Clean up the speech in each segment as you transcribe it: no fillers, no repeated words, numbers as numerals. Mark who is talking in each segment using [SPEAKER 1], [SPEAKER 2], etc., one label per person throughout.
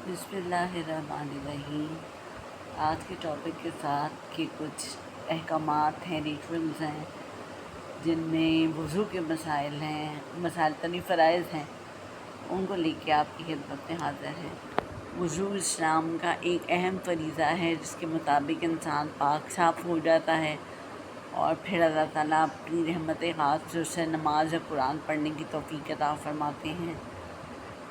[SPEAKER 1] بسم اللہ الرحمن الرحیم۔ آج کے ٹاپک کے ساتھ کہ کچھ احکامات ہیں، ریچولز ہیں جن میں وضو کے مسائل تنی فرائض ہیں، ان کو لے کے آپ کی خدمت میں حاضر ہیں۔ وضو اسلام کا ایک اہم فریضہ ہے جس کے مطابق انسان پاک صاف ہو جاتا ہے اور پھر اللہ تعالیٰ اپنی رحمت خاص سے اسے نماز یا قرآن پڑھنے کی توفیق عطا فرماتے ہیں۔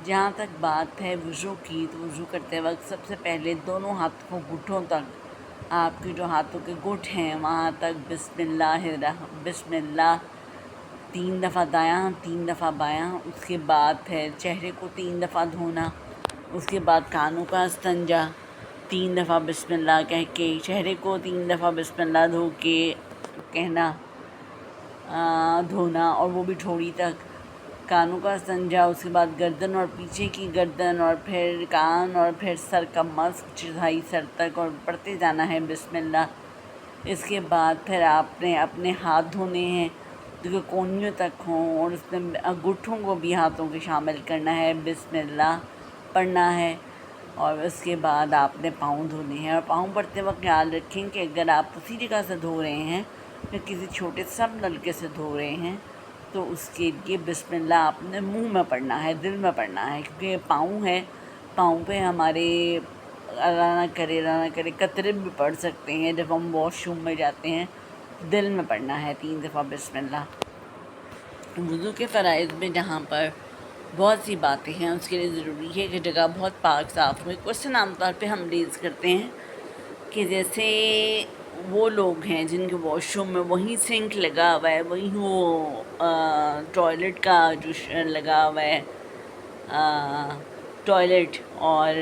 [SPEAKER 1] جہاں تک بات ہے وضو کی، تو وضو کرتے وقت سب سے پہلے دونوں ہاتھوں گھٹوں تک، آپ کے جو ہاتھوں کے گھٹ ہیں وہاں تک بسم اللہ 3 دفعہ دایاں 3 دفعہ بایاں، اس کے بعد پھر چہرے کو 3 دفعہ دھونا، اس کے بعد کانوں کا استنجا 3 دفعہ بسم اللہ کہہ کے، چہرے کو 3 دفعہ بسم اللہ دھو کے کہنا دھونا، اور وہ بھی ٹھوڑی تک، کانوں کا استنجا، اس کے بعد گردن اور پیچھے کی گردن، اور پھر کان، اور پھر سر کا مسح چڑھائی سر تک، اور پڑھتے جانا ہے بسم اللہ۔ اس کے بعد پھر آپ نے اپنے ہاتھ دھونے ہیں جو کہ کونیوں تک ہوں، اور اس میں گٹھوں کو بھی ہاتھوں کے شامل کرنا ہے، بسم اللہ پڑھنا ہے۔ اور اس کے بعد آپ نے پاؤں دھونے ہیں، اور پاؤں پڑھتے وقت خیال رکھیں کہ اگر آپ اسی جگہ سے دھو رہے ہیں یا کسی چھوٹے سب نلکے سے دھو رہے ہیں تو اس کے لیے بسم اللہ آپ نے منہ میں پڑھنا ہے، دل میں پڑھنا ہے، کیونکہ پاؤں ہے، پاؤں پہ ہمارے اللہ نہ کرے قطرے بھی پڑ سکتے ہیں جب ہم واش روم میں جاتے ہیں۔ دل میں پڑھنا ہے 3 دفعہ بسم اللہ۔ وضو کے فرائض میں جہاں پر بہت سی باتیں ہیں، اس کے لیے ضروری ہے کہ جگہ بہت پاک صاف ہوئے۔ کوشچن عام طور پہ ہم ریز کرتے ہیں کہ جیسے وہ لوگ ہیں جن کے واش روم میں وہیں سنک لگا ہوا ہے، وہیں وہ ٹوائلٹ کا جو لگا ہوا ہے ٹوائلٹ، اور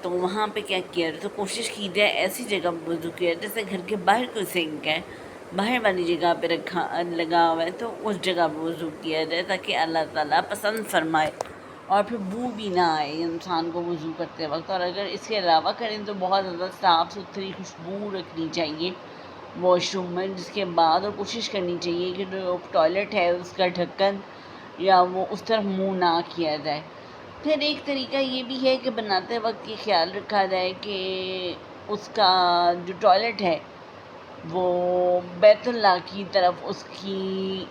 [SPEAKER 1] تو وہاں پہ کیا کیا جائے، تو کوشش کی جائے ایسی جگہ وضو کیا جائے جیسے گھر کے باہر کوئی سنک ہے، باہر والی جگہ پہ لگا ہوا ہے، تو اس جگہ پہ وضو کیا جائے تاکہ اللہ تعالیٰ پسند فرمائے اور پھر بو بھی نہ آئے انسان کو وضو کرتے وقت۔ اور اگر اس کے علاوہ کریں تو بہت زیادہ صاف ستھری خوشبو رکھنی چاہیے واش روم میں، جس کے بعد اور کوشش کرنی چاہیے کہ جو ٹوائلٹ ہے اس کا ڈھکن یا وہ اس طرف منہ نہ کیا جائے۔ پھر ایک طریقہ یہ بھی ہے کہ بناتے وقت یہ خیال رکھا جائے کہ اس کا جو ٹوائلٹ ہے وہ بیت اللہ کی طرف اس کی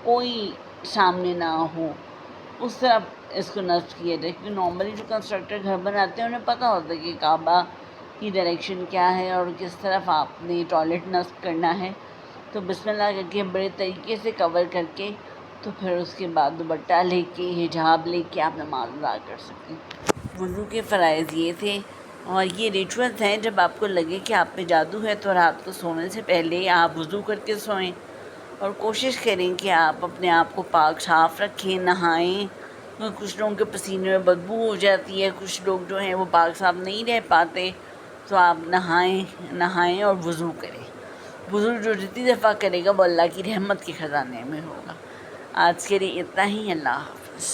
[SPEAKER 1] کوئی سامنے نہ ہو، اس طرف اس کو نصب کیا جائے، کیونکہ نارملی جو کنسٹرکٹر گھر بناتے ہیں انہیں پتہ ہوتا ہے کہ کعبہ کی ڈائریکشن کیا ہے اور کس طرف آپ نے ٹوائلٹ نصب کرنا ہے۔ تو بسم اللہ کر کے بڑے طریقے سے کور کر کے، تو پھر اس کے بعد دوپٹہ لے کے حجاب لے کے آپ نماز ادا کر سکیں۔ وضو کے فرائض یہ تھے، اور یہ ریچولز ہیں جب آپ کو لگے کہ آپ پہ جادو ہے تو رات کو سونے سے پہلے آپ وضو کر کے سوئیں، اور کوشش کریں کہ آپ اپنے آپ کو پاک صاف رکھیں، نہائیں۔ کچھ لوگوں کے پسینے میں بدبو ہو جاتی ہے، کچھ لوگ جو ہیں وہ پاک صاف نہیں رہ پاتے، تو آپ نہائیں اور وضو کریں۔ وضو جو جتنی دفعہ کرے گا وہ اللہ کی رحمت کے خزانے میں ہوگا۔ آج کے لیے اتنا ہی، اللہ حافظ۔